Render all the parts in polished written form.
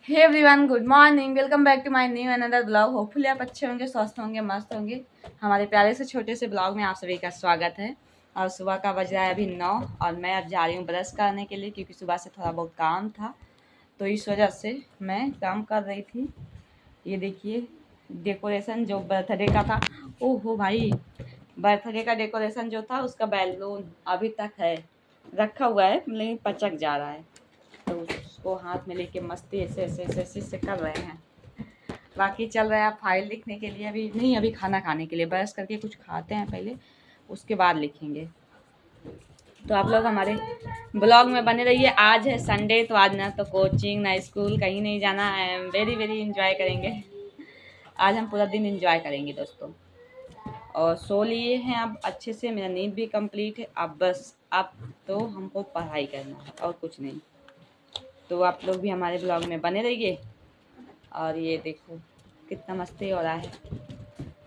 Hey everyone, good morning. Welcome back to my new another blog. Hopefully आप अच्छे होंगे, स्वस्थ होंगे, मस्त होंगे। हमारे प्यारे से छोटे से ब्लॉग में आप सभी का स्वागत है। और सुबह का बज रहा है अभी 9 और मैं अब जा रही हूँ ब्रश करने के लिए, क्योंकि सुबह से थोड़ा बहुत काम था, तो इस वजह से मैं काम कर रही थी। ये देखिए डेकोरेशन जो बर्थडे का था, ओहो भाई, बर्थडे का डेकोरेशन जो था उसका बैलून अभी तक है रखा हुआ है, लेकिन पचक जा रहा है, तो उसको हाथ में लेके मस्ती ऐसे ऐसे ऐसे ऐसे ऐसे कर रहे हैं। बाकी चल रहा है फाइल लिखने के लिए, अभी नहीं, अभी खाना खाने के लिए ब्रश करके कुछ खाते हैं पहले, उसके बाद लिखेंगे। तो आप लोग हमारे ब्लॉग में बने रहिए। आज है संडे, तो आज ना तो कोचिंग ना स्कूल, कहीं नहीं जाना है। वेरी वेरी इंजॉय करेंगे। आज हम पूरा दिन इंजॉय करेंगे दोस्तों। और सो लिए हैं अब अच्छे से, मेरा नींद भी कंप्लीट है। अब तो हमको पढ़ाई करना है और कुछ नहीं। तो आप लोग भी हमारे ब्लॉग में बने रहिए। और ये देखो कितना मस्ती हो रहा है।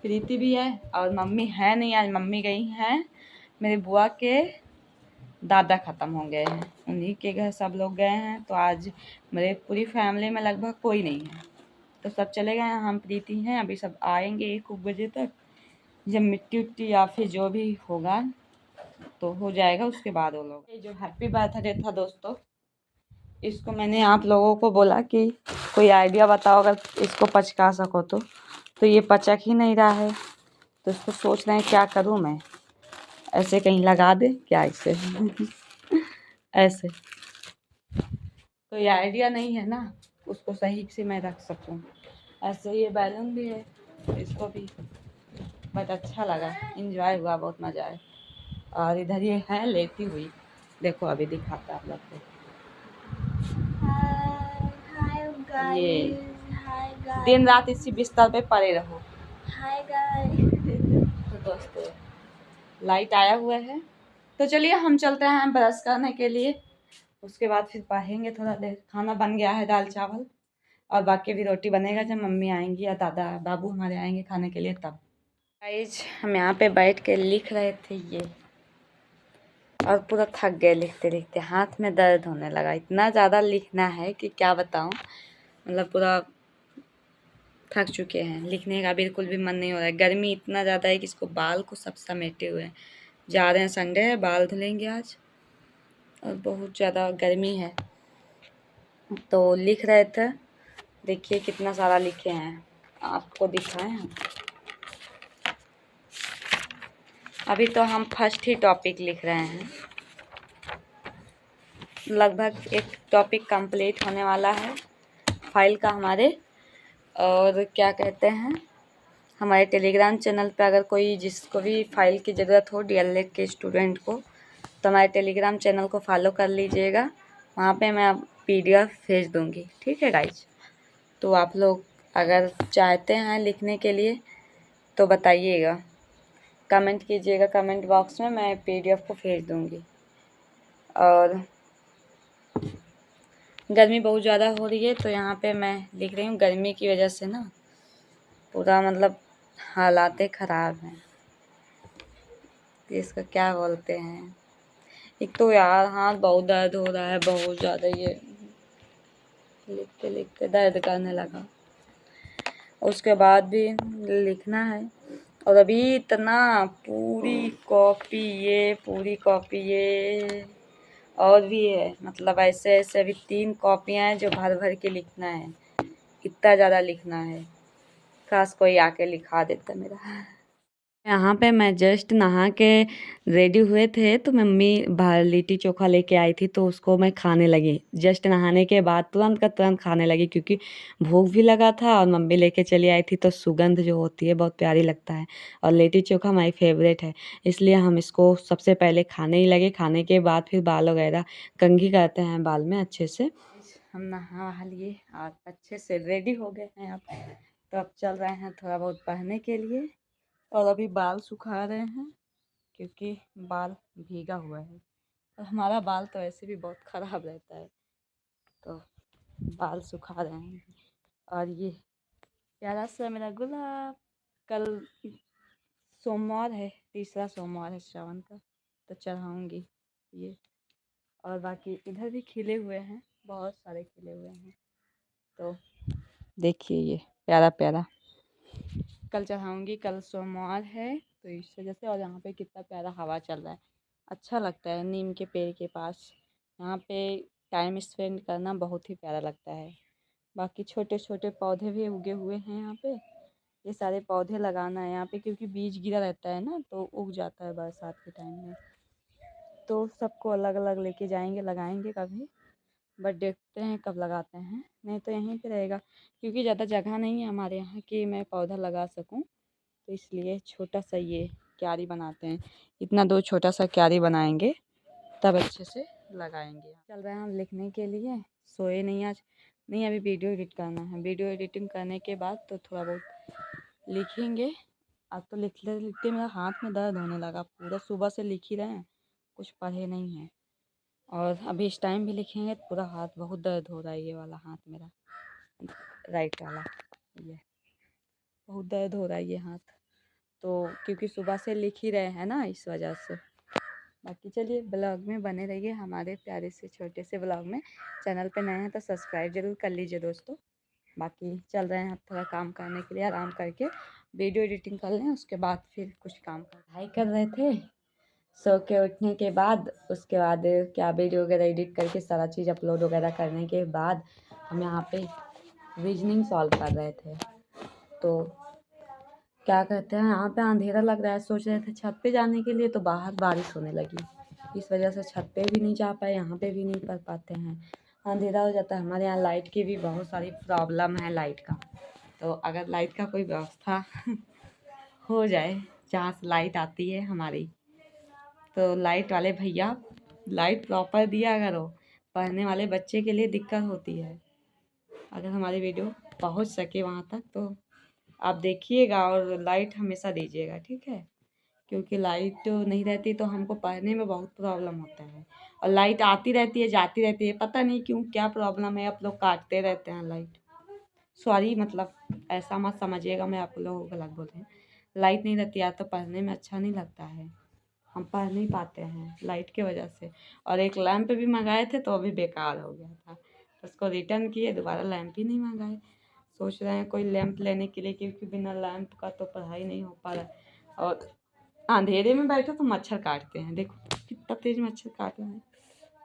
प्रीति भी है और मम्मी है नहीं, आज मम्मी गई हैं मेरे बुआ के दादा ख़त्म हो गए हैं, उन्हीं के घर सब लोग गए हैं। तो आज मेरे पूरी फैमिली में लगभग कोई नहीं है, तो सब चले गए हैं। हम प्रीति हैं, अभी सब आएंगे 1 बजे तक, जब मिट्टी उट्टी या फिर जो भी होगा तो हो जाएगा, उसके बाद वो लोग। ये जो हैप्पी बर्थडे था दोस्तों, इसको मैंने आप लोगों को बोला कि कोई आइडिया बताओ अगर इसको पचका सको तो ये पचक ही नहीं रहा है। तो इसको सोच रहे हैं क्या करूं मैं, ऐसे कहीं लगा दे क्या इसे ऐसे कोई आइडिया नहीं है ना, उसको सही से मैं रख सकूं। ऐसे ये बैलून भी है, इसको भी बट अच्छा लगा, इंजॉय हुआ, बहुत मज़ा आया। और इधर ये है लेटी हुई, देखो अभी दिखाता आप लोग को। ये दिन रात इसी बिस्तर पे पड़े रहो। Hi guys. तो दोस्तों लाइट आया हुआ है, तो चलिए हम चलते हैं ब्रश करने के लिए, उसके बाद फिर पढ़ेंगे थोड़ा देर। खाना बन गया है, दाल चावल, और बाकी भी रोटी बनेगा जब मम्मी आएंगी या दादा बाबू हमारे आएंगे खाने के लिए तब। गाइस हम यहाँ पे बैठ के लिख रहे थे ये, और पूरा थक गए लिखते लिखते, हाथ में दर्द होने लगा। इतना ज़्यादा लिखना है कि क्या बताऊँ, मतलब पूरा थक चुके हैं। लिखने का बिल्कुल भी मन नहीं हो रहा है। गर्मी इतना ज़्यादा है कि इसको बाल को सब समेटे हुए हैं। जा रहे हैं, संडे है, बाल धुलेंगे आज, और बहुत ज़्यादा गर्मी है। तो लिख रहे थे, देखिए कितना सारा लिखे हैं, आपको दिखाएं हम। अभी तो हम फर्स्ट ही टॉपिक लिख रहे हैं, लगभग एक टॉपिक कंप्लीट होने वाला है फाइल का हमारे। और क्या कहते हैं, हमारे टेलीग्राम चैनल पे अगर कोई जिसको भी फाइल की ज़रूरत हो, डीएलएड के स्टूडेंट को, तो हमारे टेलीग्राम चैनल को फॉलो कर लीजिएगा। वहाँ पे मैं पीडीएफ भेज दूँगी, ठीक है गाइज। तो आप लोग अगर चाहते हैं लिखने के लिए तो बताइएगा, कमेंट कीजिएगा कमेंट बॉक्स में, मैं पीडीएफ को भेज दूँगी। और गर्मी बहुत ज़्यादा हो रही है, तो यहाँ पे मैं लिख रही हूँ। गर्मी की वजह से ना पूरा मतलब हालातें ख़राब हैं, इसका क्या बोलते हैं। एक तो यार हाथ बहुत दर्द हो रहा है, बहुत ज़्यादा, ये लिखते लिखते दर्द करने लगा। उसके बाद भी लिखना है। और अभी इतना पूरी कॉपी ये और भी है, मतलब ऐसे ऐसे अभी 3 कॉपियाँ हैं जो भर भर के लिखना है। इतना ज़्यादा लिखना है, काश कोई आके लिखा देता मेरा। यहाँ पे मैं जस्ट नहा के रेडी हुए थे, तो मम्मी बाहर लिट्टी चोखा लेके आई थी, तो उसको मैं खाने लगी। जस्ट नहाने के बाद तुरंत का तुरंत खाने लगी, क्योंकि भूख भी लगा था और मम्मी लेके चली आई थी, तो सुगंध जो होती है बहुत प्यारी लगता है। और लिट्टी चोखा माई फेवरेट है, इसलिए हम इसको सबसे पहले खाने ही लगे। खाने के बाद फिर बाल वगैरह कंघी करते हैं बाल में अच्छे से। हम नहा वहा लिए और अच्छे से रेडी हो गए हैं अब। तो अब चल रहे हैं थोड़ा बहुत पढ़ने के लिए, और अभी बाल सुखा रहे हैं, क्योंकि बाल भीगा हुआ है। और हमारा बाल तो ऐसे भी बहुत ख़राब रहता है, तो बाल सुखा रहे हैं। और ये प्यारा सा मेरा गुलाब, कल सोमवार है, तीसरा सोमवार है श्रावण का, तो चढ़ाऊँगी ये। और बाकी इधर भी खिले हुए हैं, बहुत सारे खिले हुए हैं, तो देखिए ये प्यारा प्यारा। कल चढ़ाऊँगी, कल सोमवार है तो इस वजह से। और यहाँ पे कितना प्यारा हवा चल रहा है, अच्छा लगता है नीम के पेड़ के पास। यहाँ पे टाइम स्पेंड करना बहुत ही प्यारा लगता है। बाकी छोटे छोटे पौधे भी उगे हुए हैं यहाँ पे। ये सारे पौधे लगाना है यहाँ पे क्योंकि बीज गिरा रहता है ना, तो उग जाता है बरसात के टाइम में। तो सबको अलग अलग लेके जाएंगे, लगाएंगे कभी, बट देखते हैं कब लगाते हैं। नहीं तो यहीं पे रहेगा क्योंकि ज़्यादा जगह नहीं है हमारे यहाँ कि मैं पौधा लगा सकूँ, तो इसलिए छोटा सा ये क्यारी बनाते हैं। इतना दो छोटा सा क्यारी बनाएंगे तब अच्छे से लगाएंगे। चल रहे हैं हम लिखने के लिए, सोए नहीं आज। नहीं, अभी वीडियो एडिट करना है। वीडियो एडिटिंग करने के बाद तो थोड़ा बहुत लिखेंगे। अब तो लिखते लिखते मेरा हाथ में दर्द होने लगा पूरा। सुबह से लिख ही रहे हैं, कुछ पढ़े नहीं हैं। और अभी इस टाइम भी लिखेंगे तो पूरा हाथ बहुत दर्द हो रहा है। ये वाला हाथ मेरा, राइट वाला, ये बहुत दर्द हो रहा है ये हाथ। तो क्योंकि सुबह से लिख ही रहे हैं ना, इस वजह से। बाकी चलिए ब्लॉग में बने रहिए, हमारे प्यारे से छोटे से ब्लॉग में। चैनल पे नए हैं तो सब्सक्राइब ज़रूर कर लीजिए दोस्तों। बाकी चल रहे हैं अब थोड़ा काम करने के लिए, आराम करके वीडियो एडिटिंग कर लें, उसके बाद फिर कुछ काम पढ़ाई कर रहे थे। सो के उठने के बाद उसके बाद क्या वीडियो वगैरह एडिट करके सारा चीज़ अपलोड वगैरह करने के बाद हम यहाँ पे रीजनिंग सॉल्व कर रहे थे। तो क्या कहते हैं, यहाँ पे अंधेरा लग रहा है। सोच रहे थे छत पे जाने के लिए, तो बाहर बारिश होने लगी, इस वजह से छत पे भी नहीं जा पाए, यहाँ पे भी नहीं कर पाते हैं, अंधेरा हो जाता है। हमारे यहाँ लाइट की भी बहुत सारी प्रॉब्लम है, लाइट का। तो अगर लाइट का कोई व्यवस्था हो जाए जहाँ से लाइट आती है हमारी, तो लाइट वाले भैया लाइट प्रॉपर दिया करो। पढ़ने वाले बच्चे के लिए दिक्कत होती है। अगर हमारी वीडियो पहुँच सके वहाँ तक तो आप देखिएगा और लाइट हमेशा दीजिएगा, ठीक है? क्योंकि लाइट नहीं रहती तो हमको पढ़ने में बहुत प्रॉब्लम होता है। और लाइट आती रहती है, जाती रहती है, पता नहीं क्यों, क्या प्रॉब्लम है। आप लोग काटते रहते हैं लाइट। सॉरी, मतलब ऐसा मत समझिएगा, मैं आप लोगों को गलत बोल रही हूँ। लाइट नहीं रहती है तो पढ़ने में अच्छा नहीं लगता है, हम पढ़ नहीं पाते हैं लाइट की वजह से। और एक लैंप भी मंगाए थे तो अभी बेकार हो गया था, तो उसको रिटर्न किए, दोबारा लैंप ही नहीं मंगाए। सोच रहे हैं कोई लैंप लेने के लिए, क्योंकि बिना लैंप का तो पढ़ाई नहीं हो पा रहा है। और अंधेरे में बैठो तो मच्छर काटते हैं, देखो कितना तेज मच्छर काट रहा है।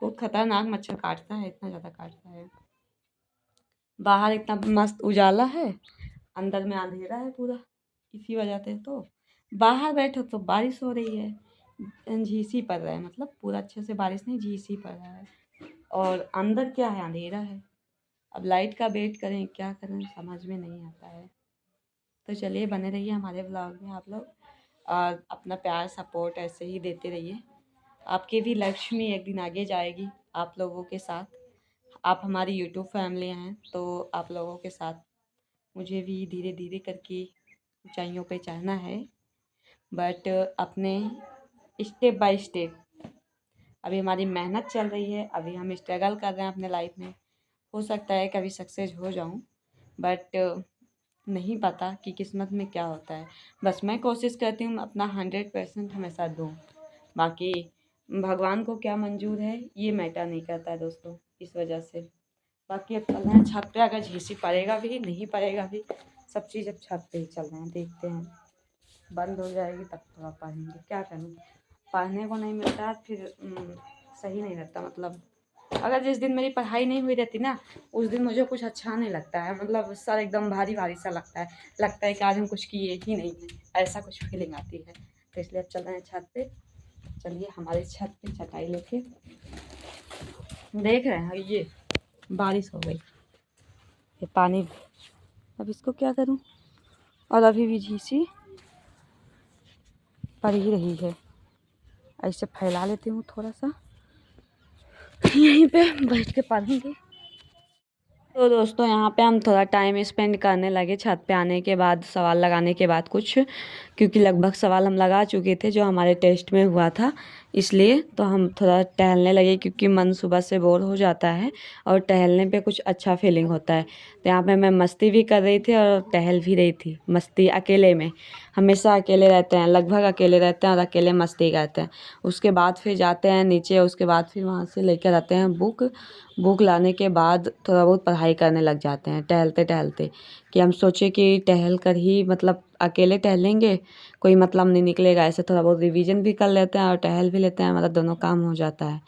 बहुत खतरनाक मच्छर काटता है, इतना ज़्यादा काटता है। बाहर इतना मस्त उजाला है, अंदर में अंधेरा है पूरा, इसी वजह से। तो बाहर बैठो तो बारिश हो रही है, झीसी पड़ रहा है, मतलब पूरा अच्छे से बारिश नहीं, झीसी पड़ रहा है। और अंदर क्या है, अंधेरा है। अब लाइट का वेट करें, क्या करें, समझ में नहीं आता है। तो चलिए बने रहिए हमारे ब्लॉग में आप लोग, और अपना प्यार सपोर्ट ऐसे ही देते रहिए। आपकी भी लक्ष्मी एक दिन आगे जाएगी आप लोगों के साथ। आप हमारी यूट्यूब फैमिली हैं, तो आप लोगों के साथ मुझे भी धीरे धीरे करके ऊंचाइयों पे चढ़ना है। बट अपने स्टेप बाय स्टेप, अभी हमारी मेहनत चल रही है, अभी हम स्ट्रगल कर रहे हैं अपने लाइफ में। हो सकता है कभी सक्सेस हो जाऊं, बट नहीं पता कि किस्मत में क्या होता है। बस मैं कोशिश करती हूँ अपना 100% हमेशा दूँ। बाकी भगवान को क्या मंजूर है ये मैटर नहीं करता है दोस्तों, इस वजह से। बाकी अब चल रहे हैं छत पे, अगर झीसी पड़ेगा भी नहीं पड़ेगा भी, सब चीज़ अब छत पे ही चल रहे हैं, देखते हैं। बंद हो जाएगी तब थोड़ा पढ़ेंगे, क्या करूँ, पढ़ने को नहीं मिलता फिर सही नहीं रहता। मतलब अगर जिस दिन मेरी पढ़ाई नहीं हुई रहती ना, उस दिन मुझे कुछ अच्छा नहीं लगता है। मतलब सर एकदम भारी भारी सा लगता है कि आज हम कुछ किए ही नहीं है, ऐसा कुछ फीलिंग आती है। तो इसलिए अब चल रहे हैं छत पे। चलिए हमारे छत पे चटाई लेके देख रहे हैं, ये बारिश हो गई, ये पानी, अब इसको क्या करूं। और अभी भी झीसी पड़ ही रही है, ऐसे फैला लेती हूँ थोड़ा सा, यहीं पे बैठ के पढ़ूंगी। तो दोस्तों यहाँ पे हम थोड़ा टाइम स्पेंड करने लगे छत पे आने के बाद, सवाल लगाने के बाद कुछ, क्योंकि लगभग सवाल हम लगा चुके थे जो हमारे टेस्ट में हुआ था। इसलिए तो हम थोड़ा टहलने लगे, क्योंकि मन सुबह से बोर हो जाता है और टहलने पे कुछ अच्छा फीलिंग होता है। तो यहाँ पे मैं मस्ती भी कर रही थी और टहल भी रही थी। मस्ती अकेले में, हमेशा अकेले रहते हैं, लगभग अकेले रहते हैं और अकेले मस्ती करते हैं। उसके बाद फिर जाते हैं नीचे, उसके बाद फिर वहाँ से लेकर आते हैं बुक लाने के बाद थोड़ा बहुत पढ़ाई करने लग जाते हैं टहलते टहलते, कि हम सोचे कि टहल कर ही मतलब अकेले टहलेंगे कोई मतलब नहीं निकलेगा, ऐसे थोड़ा बहुत रिवीजन भी कर लेते हैं और टहल भी लेते हैं, मतलब दोनों काम हो जाता है।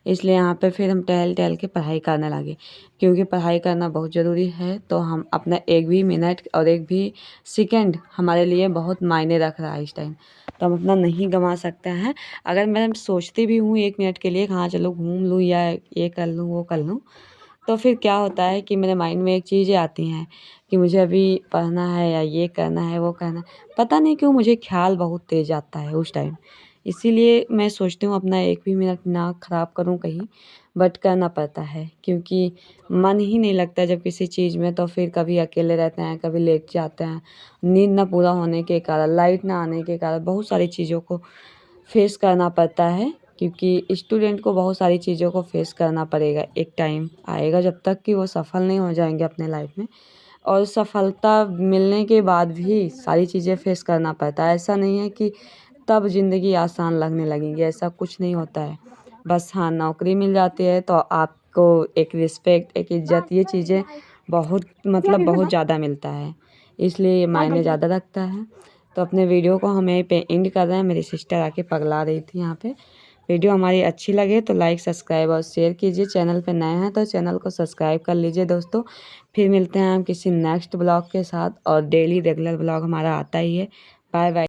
इसलिए यहाँ पे फिर हम टहल टहल के पढ़ाई करने लगे, क्योंकि पढ़ाई करना बहुत ज़रूरी है। तो हम अपना एक भी मिनट और एक भी सेकंड हमारे लिए बहुत मायने रख रहा है इस टाइम, तो हम अपना नहीं गंवा सकते हैं। अगर मैं सोचती भी हूँ 1 मिनट के लिए हाँ चलो घूम लूँ या ये कर लूँ वो कर लूँ, तो फिर क्या होता है कि मेरे माइंड में एक चीज़ें आती हैं कि मुझे अभी पढ़ना है या ये करना है वो करना है। पता नहीं क्यों मुझे ख्याल बहुत तेज़ आता है उस टाइम। इसीलिए मैं सोचती हूँ अपना एक भी मिनट ना ख़राब करूँ कहीं, बट करना पड़ता है, क्योंकि मन ही नहीं लगता जब किसी चीज़ में। तो फिर कभी अकेले रहते हैं, कभी लेट जाते हैं, नींद ना पूरा होने के कारण, लाइट ना आने के कारण बहुत सारी चीज़ों को फेस करना पड़ता है, क्योंकि स्टूडेंट को बहुत सारी चीज़ों को फेस करना पड़ेगा। एक टाइम आएगा जब तक कि वो सफल नहीं हो जाएंगे अपने लाइफ में, और सफलता मिलने के बाद भी सारी चीज़ें फेस करना पड़ता है। ऐसा नहीं है कि तब ज़िंदगी आसान लगने लगेगी, ऐसा कुछ नहीं होता है। बस हाँ, नौकरी मिल जाती है तो आपको एक रिस्पेक्ट, एक इज़्ज़त, ये चीज़ें बहुत मतलब बहुत ज़्यादा मिलता है, इसलिए ये मायने ज़्यादा रखता है। तो अपने वीडियो को हम यहीं पे एंड कर रहे हैं। मेरी सिस्टर आके पगला रही थी यहाँ पे। वीडियो हमारी अच्छी लगे तो लाइक, सब्सक्राइब और शेयर कीजिए। चैनल पे नए हैं तो चैनल को सब्सक्राइब कर लीजिए दोस्तों। फिर मिलते हैं हम किसी नेक्स्ट ब्लॉग के साथ, और डेली रेगुलर ब्लॉग हमारा आता ही है। Bye bye.